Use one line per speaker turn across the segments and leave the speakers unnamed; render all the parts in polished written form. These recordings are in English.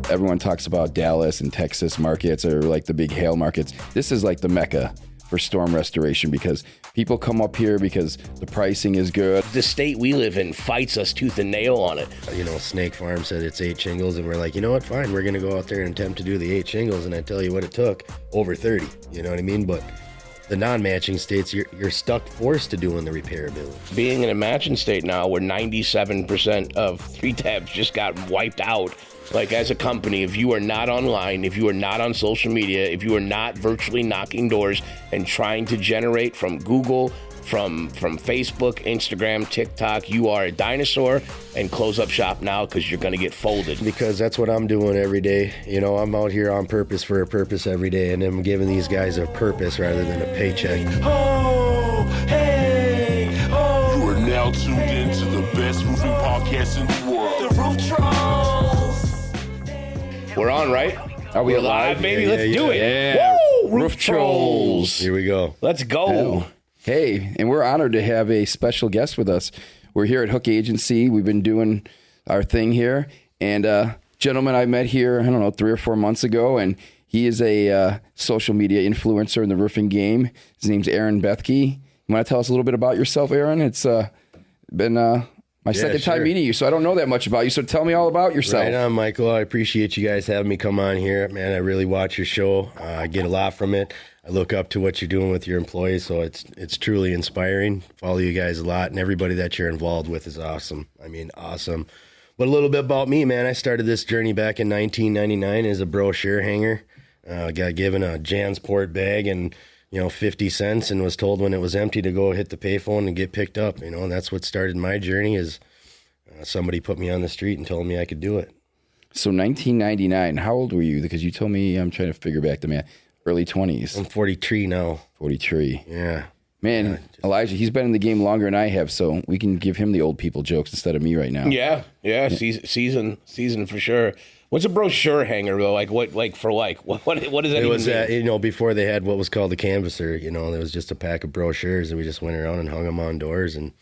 everyone talks about Dallas and Texas markets or like the big hail markets. This is like the mecca for storm restoration because people come up here because the pricing is good.
The state we live in fights us tooth and nail on it.
You know, Snake Farm said it's 8 shingles, and we're like, you know what, fine, we're going to go out there and attempt to do the 8 shingles, and I tell you what it took, over 30, you know what I mean? But the non-matching states, you're stuck forced to doing the repairability.
Being in a matching state now where 97% of 3-tabs just got wiped out, like as a company, if you are not online, if you are not on social media, if you are not virtually knocking doors and trying to generate from Google, from Facebook, Instagram, TikTok, you are a dinosaur, and close up shop now because you're going to get folded.
Because that's what I'm doing every day. You know, I'm out here on purpose for a purpose every day, and I'm giving these guys a purpose rather than a paycheck.
Oh, hey, oh. You are now tuned in to the best roofing podcast in the world. The Roof Trollz.
We're on, right?
Are we alive?
Baby,
Yeah,
let's
yeah,
do it.
Yeah.
Woo!
Roof Trollz.
Here we go.
Let's go.
Hell. Hey, and we're honored to have a special guest with us. We're here at Hook Agency. We've been doing our thing here. And gentleman I met here, 3 or 4 months ago, and he is a social media influencer in the roofing game. His name's Aaron Bethke. You want to tell us a little bit about yourself, Aaron? It's been my second time meeting you, so I don't know that much about you. So tell me all about yourself.
Right on, Michael. I appreciate you guys having me come on here. Man, I really watch your show. I get a lot from it. I look up to what you're doing with your employees, so it's truly inspiring. Follow you guys a lot, and everybody that you're involved with is awesome. I mean, awesome. But a little bit about me, man. I started this journey back in 1999 as a brochure hanger. Got given a Jansport bag and 50 cents, and was told when it was empty to go hit the payphone and get picked up. And that's what started my journey. Is somebody put me on the street and told me I could do it.
So 1999. How old were you? Because you told me, I'm trying to figure back the math. Early 20s.
I'm 43 now.
43.
Yeah.
Man, Elijah, he's been in the game longer than I have, so we can give him the old people jokes instead of me right now.
Yeah. Season for sure. What's a brochure hanger though? What does that
It was
mean?
before they had what was called the canvasser. There was just a pack of brochures, and we just went around and hung them on doors. And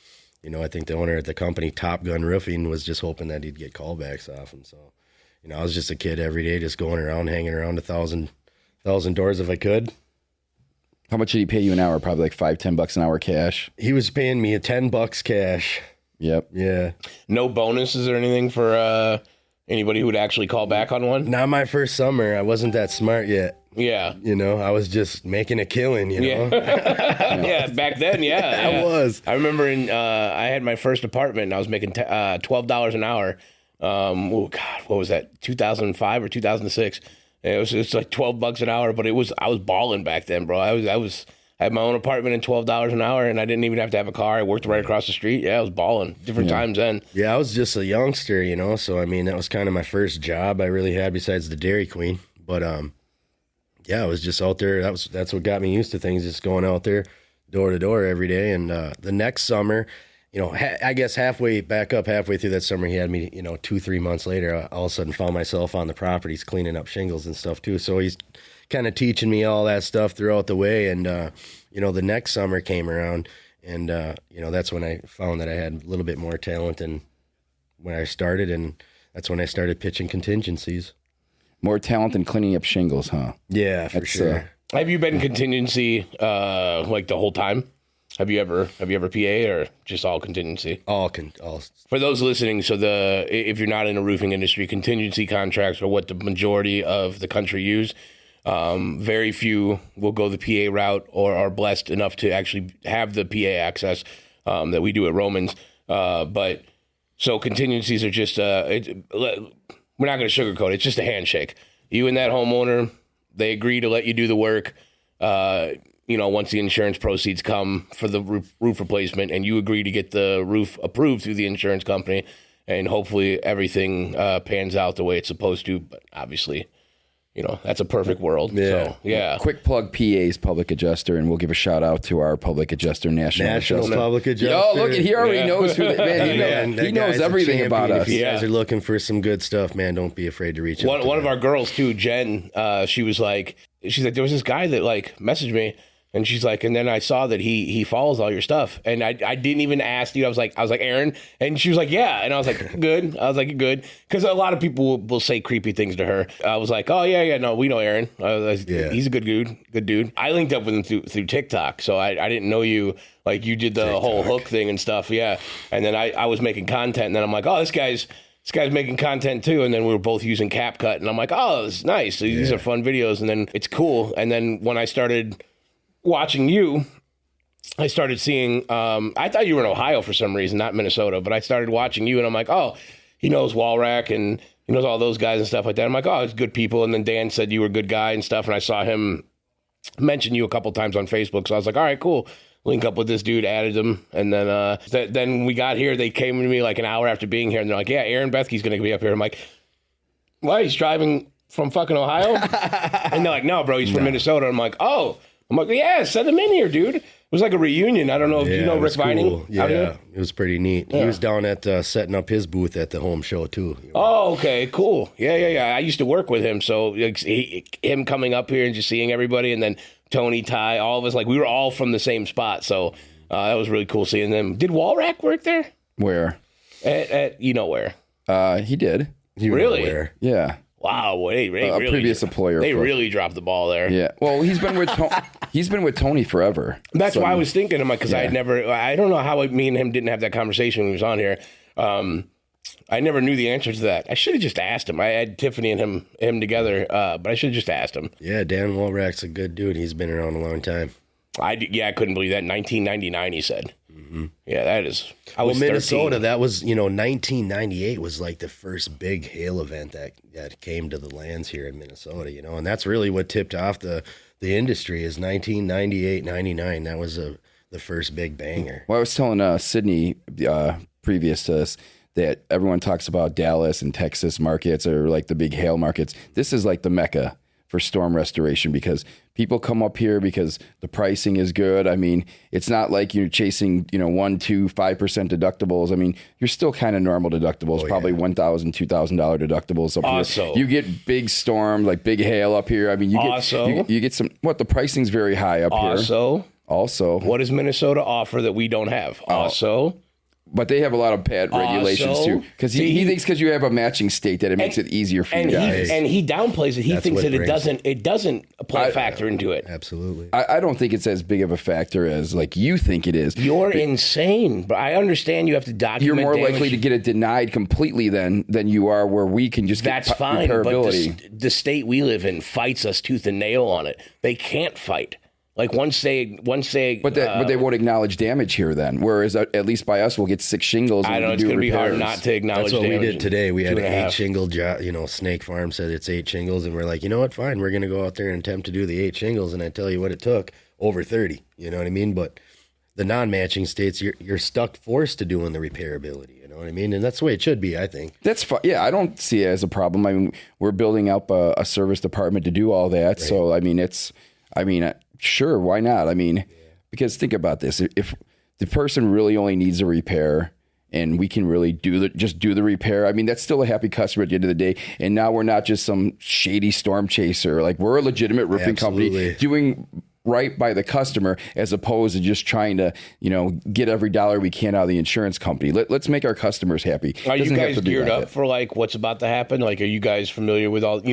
I think the owner at the company, Top Gun Roofing, was just hoping that he'd get callbacks off him. So I was just a kid every day, just going around, hanging around 1,000 doors if I could.
How much did he pay you an hour? Probably like $5-10 an hour cash.
He was paying me $10 cash.
Yep.
Yeah.
No bonuses or anything for anybody who would actually call back on one?
Not my first summer. I wasn't that smart yet.
Yeah.
I was just making a killing,
Yeah. Yeah, back then, yeah.
I was.
I remember I had my first apartment, and I was making $12 an hour. What was that, 2005 or 2006? It's like $12 an hour, but I was balling back then, bro. I had my own apartment and $12 an hour, and I didn't even have to have a car. I worked right across the street. Yeah, I was balling. Different times then.
Yeah, I was just a youngster, so I mean that was kind of my first job I really had besides the Dairy Queen. But yeah, I was just out there. That's what got me used to things, just going out there door to door every day. And the next summer, I guess halfway through that summer, he had me, 2-3 months later, I all of a sudden found myself on the properties cleaning up shingles and stuff too. So he's kind of teaching me all that stuff throughout the way. And, the next summer came around, and, that's when I found that I had a little bit more talent than when I started. And that's when I started pitching contingencies.
More talent than cleaning up shingles, huh?
Yeah, for sure.
Have you been contingency like the whole time? Have you ever PA or just all contingency?
All.
For those listening, so if you're not in the roofing industry, contingency contracts are what the majority of the country use. Very few will go the PA route or are blessed enough to actually have the PA access that we do at Romans. But so contingencies are just we're not going to sugarcoat it. It's just a handshake. You and that homeowner, they agree to let you do the work. Once the insurance proceeds come for the roof replacement, and you agree to get the roof approved through the insurance company, and hopefully everything pans out the way it's supposed to. But obviously, that's a perfect world.
Yeah.
So, yeah.
Quick plug, PA's public adjuster, and we'll give a shout out to our public adjuster, National Adjuster.
Public Adjuster.
Yo, look, he already knows who he knows everything about us.
If you guys are looking for some good stuff, man, don't be afraid to reach out.
One of our girls too, Jen, she's like, there was this guy that messaged me, And she's like, and then I saw that he follows all your stuff. And I didn't even ask you. I was like, Aaron. And she was like, yeah. And I was like, good. I was like, good. Because a lot of people will say creepy things to her. I was like, oh, yeah, no, we know Aaron. He's a good dude. I linked up with him through TikTok. So I didn't know you. Like, you did the TikTok whole hook thing and stuff. Yeah. And then I was making content. And then I'm like, oh, this guy's making content too. And then we were both using CapCut. And I'm like, oh, it's nice. These are fun videos. And then it's cool. And then when I started watching you, I started seeing, I thought you were in Ohio for some reason, not Minnesota, but I started watching you and I'm like, oh, he knows Walrack and he knows all those guys and stuff like that. I'm like, oh, it's good people. And then Dan said you were a good guy and stuff. And I saw him mention you a couple times on Facebook. So I was like, all right, cool. Link up with this dude, added him. And then then we got here. They came to me like an hour after being here and they're like, yeah, Aaron Bethke's going to be up here. I'm like, why? He's driving from fucking Ohio? And they're like, no, bro, he's from Minnesota. I'm like, oh. I'm like, yeah, send him in here, dude. It was like a reunion. I don't know if you know Rick Vining.
Cool. Yeah, it was pretty neat. Yeah. He was down at setting up his booth at the home show too.
Oh, okay, cool. Yeah. I used to work with him, so like, him coming up here and just seeing everybody, and then Tony, Ty, all of us, like we were all from the same spot. So that was really cool seeing them. Did Walrack work there?
Where?
At you know where?
He did.
Really?
Where?
Yeah.
Wow, they really,
previous employer.
They really dropped the ball there.
Yeah. Well, he's been with Tony forever.
That's why I was thinking him because I don't know how me and him didn't have that conversation when he was on here. I never knew the answer to that. I should have just asked him. I had Tiffany and him together, but I should have just asked him.
Yeah, Dan Walrack's a good dude. He's been around a long time.
I couldn't believe that. 1999, he said. Mm-hmm. Yeah, that is. I was
Minnesota.
13.
That was 1998 was like the first big hail event that came to the lands here in Minnesota. And that's really what tipped off the industry is 1998, 99. That was the first big banger.
Well, I was telling Sydney previous to this that everyone talks about Dallas and Texas markets are like the big hail markets. This is like the mecca for storm restoration because people come up here because the pricing is good. I mean, it's not like you're chasing, 1%, 2%, 5% deductibles. I mean, you're still kind of normal deductibles, probably $1,000, $2,000 deductibles up here. You get big storm, like big hail up here. I mean, you get some, the pricing's very high up here. Also,
what does Minnesota offer that we don't have?
But they have a lot of bad regulations too. Because he thinks because you have a matching state that it makes it easier for you guys.
And he downplays it. He thinks that it doesn't play a factor into it.
Absolutely.
I don't think it's as big of a factor as like you think it is.
You're insane. But I understand you have to document.
You're more likely to get it denied completely than you are where we can just get
fine.
repairability.
But the state we live in fights us tooth and nail on it. They can't fight. Like once they, but
they won't acknowledge damage here then. Whereas at least by us, we'll get 6 shingles.
I know it's going to be hard not to acknowledge.
That's what
damage.
we did today. We had 8 shingle. Snake Farm said it's 8 shingles, and we're like, you know what? Fine, we're going to go out there and attempt to do the 8 shingles. And I tell you what, it took over 30. You know what I mean? But the non-matching states, you're forced to doing the repairability. You know what I mean? And that's the way it should be, I think.
That's fine. Yeah, I don't see it as a problem. I mean, we're building up a service department to do all that. Right. So I mean, sure, why not? I mean, because think about this. If the person really only needs a repair and we can really do the repair, I mean, that's still a happy customer at the end of the day. And now we're not just some shady storm chaser. Like we're a legitimate roofing company doing right by the customer as opposed to just trying to, get every dollar we can out of the insurance company. Let's make our customers happy.
Are you guys geared up for like what's about to happen? Like, are you guys familiar with all, the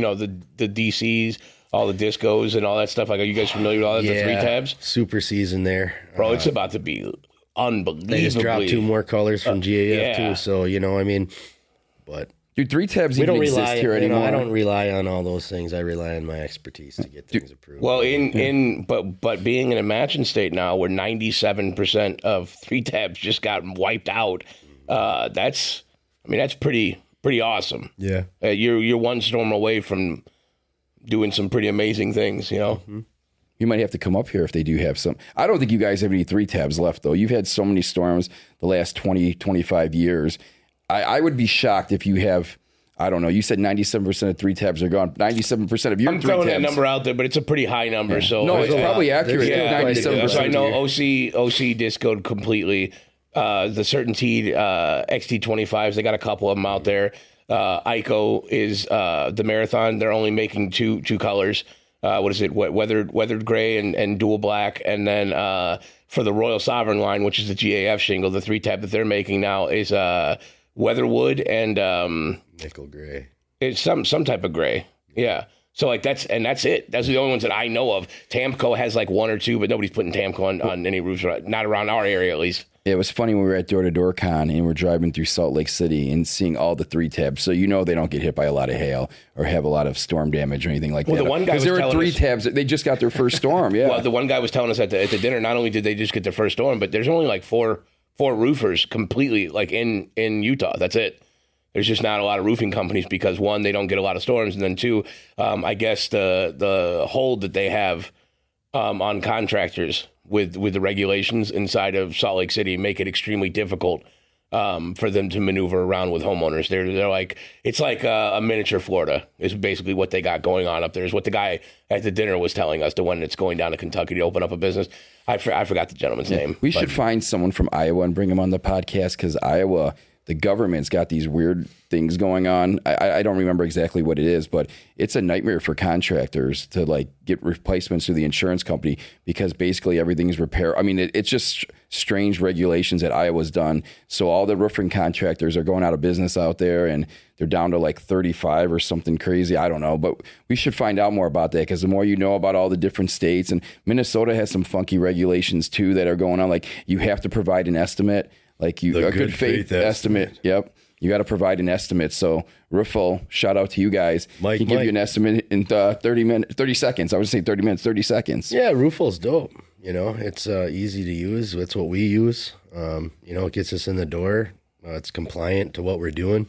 DCs? All the discos and all that stuff. Like, are you guys familiar with all that? The 3 tabs?
Super season there.
Bro, it's about to be unbelievable.
They just dropped 2 more colors from GAF too. So, but.
Dude, 3 tabs even exist here anymore.
I don't rely on all those things. I rely on my expertise to get things approved.
Well, but being in a matching state now where 97% of 3 tabs just got wiped out, that's pretty awesome.
Yeah.
You're one storm away from doing some pretty amazing things,
Mm-hmm. You might have to come up here if they do have some. I don't think you guys have any 3 tabs left, though. You've had so many storms the last 20, 25 years. I would be shocked if you have, I don't know, you said 97% of 3 tabs are gone. 97% of your 3 tabs.
I'm throwing that number out there, but it's a pretty high number. Yeah. So
no, it's probably accurate.
Yeah,
97%.
So I know OC discoed completely. The Certainty XT25s, they got a couple of them out there. Ico is the Marathon. They're only making two colors. weathered gray and dual black. And then for the Royal Sovereign line, which is the GAF shingle, the 3-tab that they're making now is weatherwood and
nickel gray.
It's some type of gray. Yeah. So like that's it. That's the only ones that I know of. Tamco has like 1 or 2, but nobody's putting Tamco on any roofs, not around our area at least.
It was funny when we were at Door to Door Con and we're driving through Salt Lake City and seeing all the 3-tabs. So they don't get hit by a lot of hail or have a lot of storm damage or anything like that.
The one guy was
there were
telling
3-tabs. They just got their first storm. Yeah.
Well, the one guy was telling us at the dinner. Not only did they just get their first storm, but there's only like four roofers completely like in Utah. That's it. There's just not a lot of roofing companies because 1, they don't get a lot of storms, and then 2, I guess the hold that they have on contractors with the regulations inside of Salt Lake City make it extremely difficult for them to maneuver around with homeowners. They're like, it's like a miniature Florida is basically what they got going on up there. Is what the guy at the dinner was telling us. The one that's going down to Kentucky to open up a business. I forgot the gentleman's name.
We should find someone from Iowa and bring him on the podcast because Iowa, the government's got these weird things going on. I don't remember exactly what it is, but it's a nightmare for contractors to like get replacements through the insurance company because basically everything's repair. I mean, it's just strange regulations that Iowa's done. So all the roofing contractors are going out of business out there and they're down to like 35 or something crazy. I don't know, but we should find out more about that because the more you know about all the different states, and Minnesota has some funky regulations too that are going on. Like you have to provide an estimate. Like a good faith estimate. Yep. You got to provide an estimate. So Riffle, shout out to you guys.
Mike,
he can give you an estimate in 30 seconds. I would say 30 minutes, 30 seconds.
Yeah, Roofle's dope. It's easy to use. That's what we use. It gets us in the door. It's compliant to what we're doing.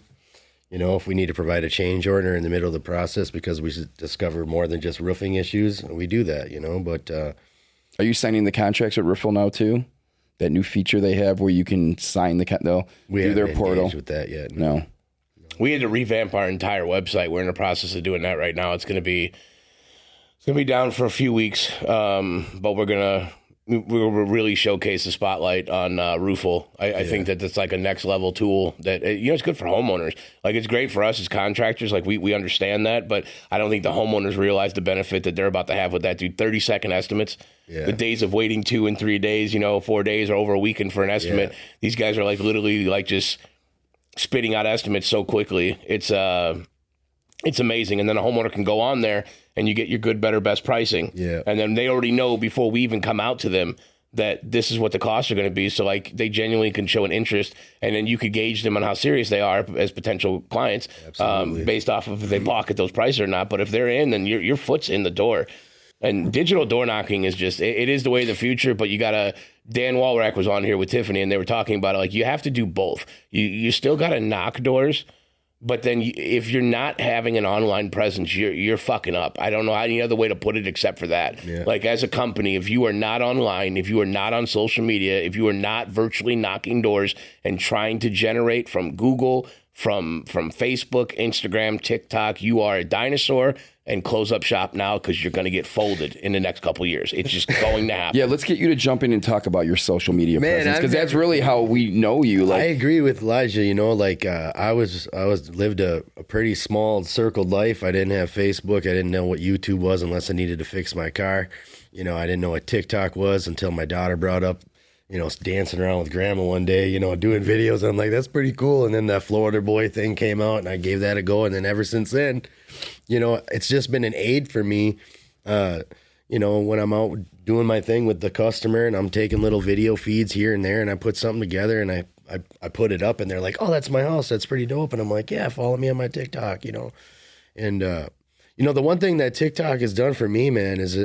If we need to provide a change order in the middle of the process because we discover more than just roofing issues, we do that, But
are you signing the contracts with Riffle now too? That new feature they have where you can sign through their portal.
With that yet?
No.
We had to revamp our entire website. We're in the process of doing that right now. It's going to be down for a few weeks, but we're really showcase the spotlight on Roofle. I think that that's like a next level tool that it's good for homeowners. Like it's great for us as contractors. Like we understand that, but I don't think the homeowners realize the benefit that they're about to have with that. Dude, 30-second estimates. Yeah. The days of waiting 2 and 3 days, 4 days or over a weekend for an estimate. Yeah. These guys are like literally like just spitting out estimates so quickly. It's amazing. And then a homeowner can go on there and you get your good, better, best pricing.
Yeah.
And then they already know before we even come out to them that this is what the costs are going to be. So like they genuinely can show an interest, and then you could gauge them on how serious they are as potential clients based off of if they pocket those prices or not. But if they're in, then your foot's in the door. And digital door knocking is just, it is the way of the future, but you got to, Dan Walrack was on here with Tiffany and they were talking about it. Like you have to do both. You still got to knock doors, but then if you're not having an online presence, you're fucking up. I don't know any other way to put it except for that. Yeah. Like as a company, if you are not online, if you are not on social media, if you are not virtually knocking doors and trying to generate from Google, from Facebook, Instagram, TikTok, you are a dinosaur. And close up shop now because you're going to get folded in the next couple of years. It's just going to happen.
Yeah, let's get you to jump in and talk about your social media presence because that's really how we know you.
I agree with Elijah. I lived a pretty small circled life. I didn't have Facebook. I didn't know what YouTube was unless I needed to fix my car. I didn't know what TikTok was until my daughter brought up, dancing around with grandma one day, doing videos. And I'm like, that's pretty cool. And then that Florida boy thing came out and I gave that a go. And then ever since then, it's just been an aid for me, when I'm out doing my thing with the customer and I'm taking little video feeds here and there and I put something together and I put it up and they're like, oh, that's my house. That's pretty dope. And I'm like, yeah, follow me on my TikTok, And, the one thing that TikTok has done for me, man, is,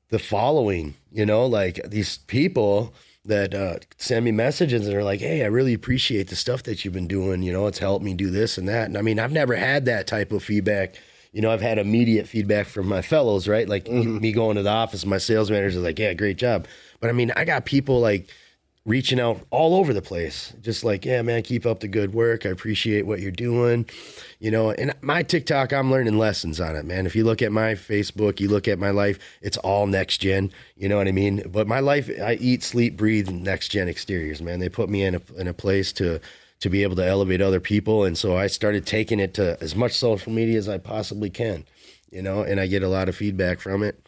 the following, like these people that send me messages and are like, hey, I really appreciate the stuff that you've been doing. It's helped me do this and that. And I've never had that type of feedback. I've had immediate feedback from my fellows, right? Like me going to the office, my sales manager is like, yeah, great job. But I got people like reaching out all over the place. Just like, yeah, man, keep up the good work. I appreciate what you're doing. And my TikTok, I'm learning lessons on it, man. If you look at my Facebook, you look at my life, it's all NexGen, you know what I mean? But my life, I eat, sleep, breathe NexGen Exteriors, man. They put me in a place to be able to elevate other people. And so I started taking it to as much social media as I possibly can. and I get a lot of feedback from it.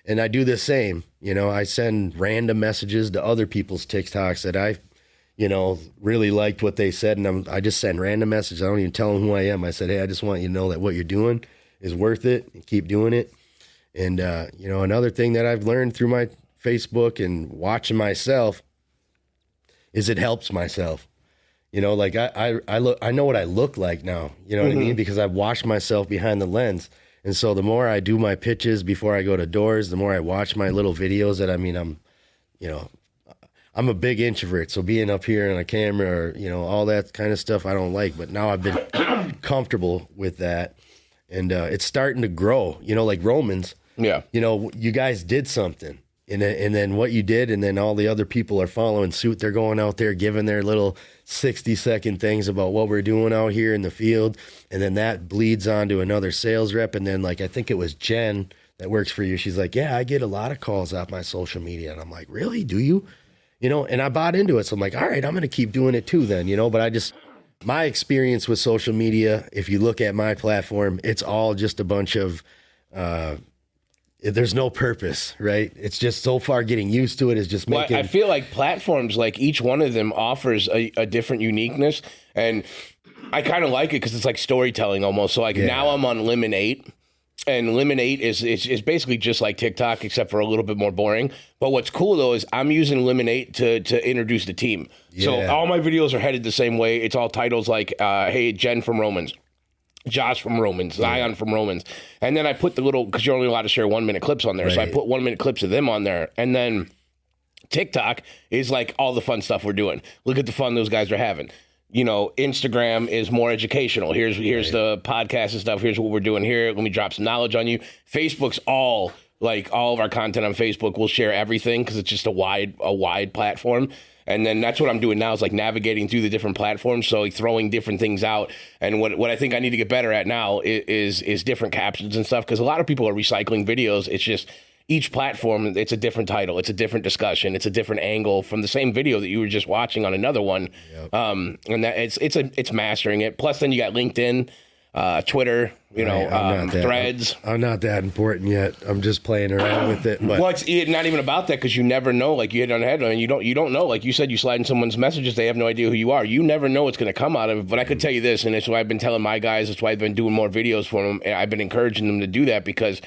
And I do the same, I send random messages to other people's TikToks that I, really liked what they said. And I just send random messages. I don't even tell them who I am. I said, hey, I just want you to know that what you're doing is worth it, and keep doing it. And, another thing that I've learned through my Facebook and watching myself is it helps myself. Like I know what I look like now, what I mean? Because I've watched myself behind the lens. And so the more I do my pitches before I go to doors, the more I watch my little videos I'm a big introvert. So being up here on a camera or, all that kind of stuff, I don't like. But now I've been comfortable with that. And it's starting to grow, like Romans.
Yeah.
You guys did something. And then what you did, and then all the other people are following suit. They're going out there giving their little 60-second things about what we're doing out here in the field. And then that bleeds on to another sales rep. And then, I think it was Jen that works for you. She's like, yeah, I get a lot of calls off my social media. And I'm like, really? Do you? And I bought into it. So I'm like, all right, I'm going to keep doing it too then, but my experience with social media, if you look at my platform, it's all just a bunch of, there's no purpose, right? It's just so far getting used to it is just making.
Well, I feel like platforms, like each one of them offers a different uniqueness. And I kind of like it because it's like storytelling almost. So now I'm on Lemon 8. And Lemon 8 is basically just like TikTok, except for a little bit more boring. But what's cool, though, is I'm using Lemon 8 to introduce the team. Yeah. So all my videos are headed the same way. It's all titles like, hey, Jen from Romans, Josh from Romans, Zion from Romans. And then I put the little, because you're only allowed to share 1-minute clips on there. Right. So I put 1-minute clips of them on there. And then TikTok is like all the fun stuff we're doing. Look at the fun those guys are having. Instagram is more educational. Here's the podcast and stuff. Here's what we're doing here. Let me drop some knowledge on you. Facebook's all of our content on Facebook. We'll share everything because it's just a wide platform. And then that's what I'm doing now is navigating through the different platforms. So throwing different things out. And what I think I need to get better at now is different captions and stuff. Because a lot of people are recycling videos. It's just each platform, it's a different title. It's a different discussion. It's a different angle from the same video that you were just watching on another one. Yep. And that it's mastering it. Plus then you got LinkedIn, Twitter, Threads.
I'm not that important yet. I'm just playing around with it. But.
Well, it's not even about that because you never know. Like you hit on the head, and you don't know. Like you said, you slide in someone's messages, they have no idea who you are. You never know what's going to come out of it. But I could tell you this, and it's why I've been telling my guys. It's why I've been doing more videos for them. And I've been encouraging them to do that because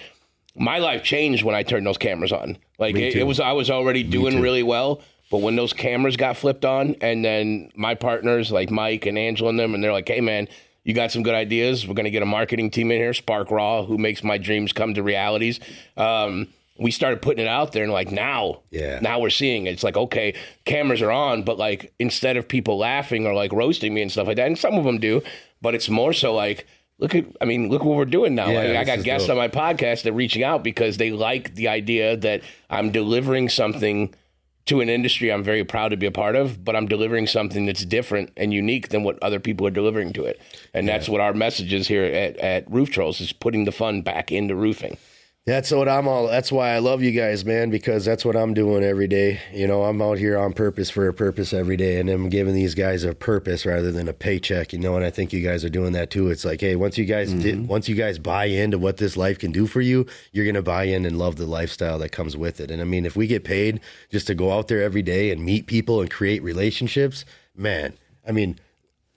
my life changed when I turned those cameras on. I was already doing really well, but when those cameras got flipped on, and then my partners like Mike and Angela and them, and they're like, "Hey man, you got some good ideas. We're gonna get a marketing team in here, Spark Raw, who makes my dreams come to realities." We started putting it out there, and now we're seeing it. It's like, okay, cameras are on, but instead of people laughing or roasting me and stuff like that, and some of them do, but it's more so look what we're doing now. I got guests on my podcast that are reaching out because they like the idea that I'm delivering something to an industry I'm very proud to be a part of, but I'm delivering something that's different and unique than what other people are delivering to it. And that's what our message is here at Roof Trollz, is putting the fun back into roofing.
That's why I love you guys, man, because that's what I'm doing every day. I'm out here on purpose for a purpose every day, and I'm giving these guys a purpose rather than a paycheck, and I think you guys are doing that too. It's like, hey, once you guys buy into what this life can do for you, you're going to buy in and love the lifestyle that comes with it. And if we get paid just to go out there every day and meet people and create relationships, man,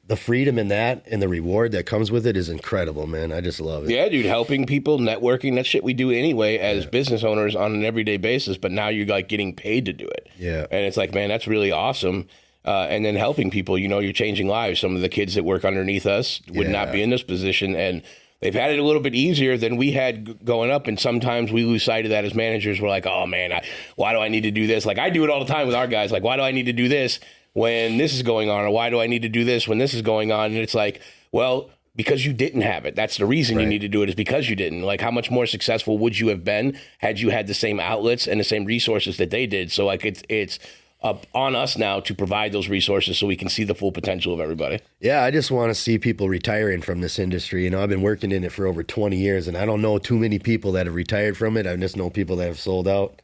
the freedom in that and the reward that comes with it is incredible, man. I just love it.
Yeah, dude, helping people, networking, that shit we do anyway as business owners on an everyday basis, but now you're getting paid to do it.
Yeah.
And it's like, man, that's really awesome. And then helping people, you're changing lives. Some of the kids that work underneath us would not be in this position, and they've had it a little bit easier than we had going up, and sometimes we lose sight of that as managers. We're like, oh, man, why do I need to do this? I do it all the time with our guys. Why do I need to do this when this is going on, or why do I need to do this when this is going on? And it's like, well, because you didn't have it. That's the reason you need to do it, is because you didn't. How much more successful would you have been had you had the same outlets and the same resources that they did? So it's up on us now to provide those resources so we can see the full potential of everybody.
Yeah, I just want to see people retiring from this industry. I've been working in it for over 20 years, and I don't know too many people that have retired from it. I just know people that have sold out,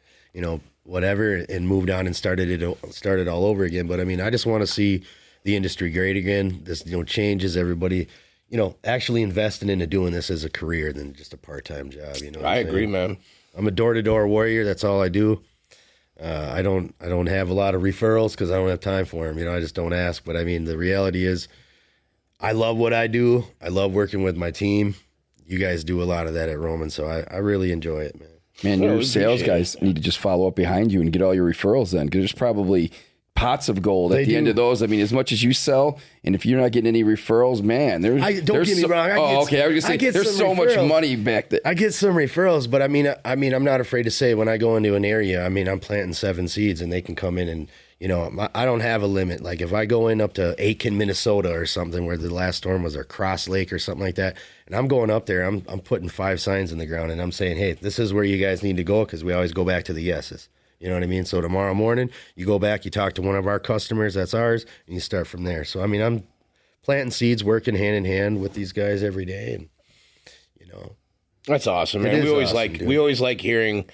whatever, and moved on and started all over again. But I just want to see the industry great again. This changes, everybody actually investing into doing this as a career than just a part-time job. You know,
I agree, man.
I'm a door-to-door warrior. That's all I do. I don't have a lot of referrals because I don't have time for them. I just don't ask. But I mean, the reality is, I love what I do. I love working with my team. You guys do a lot of that at Roman, so I really enjoy it, man.
Man, your sales guys need to just follow up behind you and get all your referrals then, because there's probably pots of gold at the end of those. I mean, as much as you sell, and if you're not getting any referrals, man, there's
don't get me wrong. I was gonna say
there's so much money back there.
I get some referrals, but I mean, I'm not afraid to say when I go into an area, I mean, I'm planting 7 seeds, and they can come in and. I don't have a limit. Like if I go in up to Aiken, Minnesota or something where the last storm was, or Cross Lake or something like that, and I'm going up there, I'm putting 5 signs in the ground and I'm saying, hey, this is where you guys need to go, because we always go back to the yeses. You know what I mean? So tomorrow morning, you go back, you talk to one of our customers, that's ours, and you start from there. So, I mean, I'm planting seeds, working hand in hand with these guys every day. And,
That's awesome, man. We always like hearing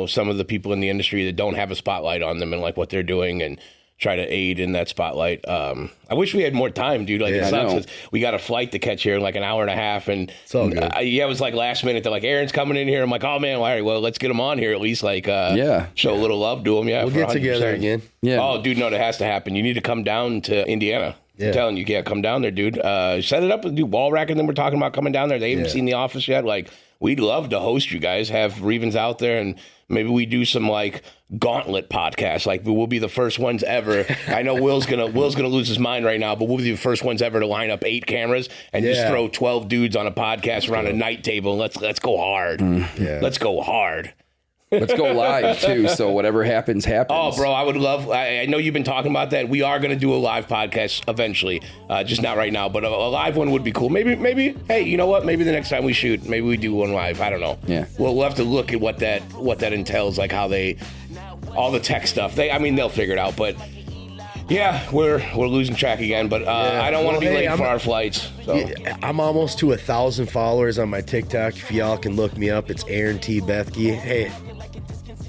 some of the people in the industry that don't have a spotlight on them and like what they're doing and try to aid in that spotlight. I wish we had more time, dude. Like, it sucks. We got a flight to catch here in like an hour and a half. And
it's all good.
It was like last minute. They're like, Aaron's coming in here. I'm like, oh man, all right, well, let's get him on here at least. Like, show a little love to him. Yeah.
We'll get together again.
Yeah. Oh, dude, no, that has to happen. You need to come down to Indiana. Yeah. I'm telling you, come down there, dude. Set it up and do wall rack, and then we're talking about coming down there. They haven't seen the office yet. Like, we'd love to host you guys, have Revens out there, and maybe we do some like Gauntlet podcast. Like, we'll be the first ones ever. I know Will's gonna lose his mind right now, but we'll be the first ones ever to line up 8 cameras and just throw 12 dudes on a podcast around a night table, and let's go hard. Let's go hard.
Let's go live too. So whatever happens.
Oh, bro, I would love. I know you've been talking about that. We are going to do a live podcast eventually, just not right now. But a live one would be cool. Maybe. Hey, you know what? Maybe the next time we shoot, maybe we do one live. I don't know.
Yeah.
We'll have to look at what that entails, like how all the tech stuff. They'll figure it out. But yeah, we're losing track again. But I don't want to be late for our flights. So.
I'm almost to 1,000 followers on my TikTok. If y'all can look me up, it's Aaron T Bethke. Hey.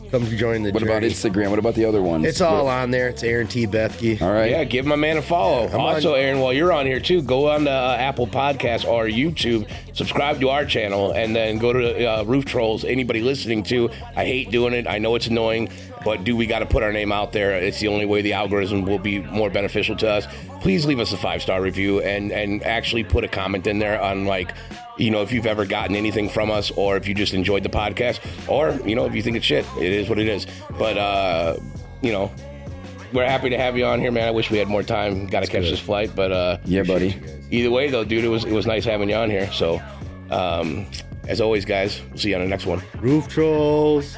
Come join the
What
journey.
about Instagram? What about the other ones?
It's all on there. It's Aaron T Bethke.
All right.
Yeah, give my man a follow. Also, Aaron, while you're on here too, go on to Apple Podcasts or YouTube, subscribe to our channel, and then go to Roof Trollz. Anybody listening to, I hate doing it. I know it's annoying, but we got to put our name out there. It's the only way the algorithm will be more beneficial to us. Please leave us a 5-star review and actually put a comment in there on if you've ever gotten anything from us, or if you just enjoyed the podcast, or, if you think it's shit, it is what it is. But, we're happy to have you on here, man. I wish we had more time. Got to catch this flight, but,
yeah, buddy.
Either way, though, dude, it was nice having you on here. So, as always, guys, we'll see you on the next one.
Roof Trollz.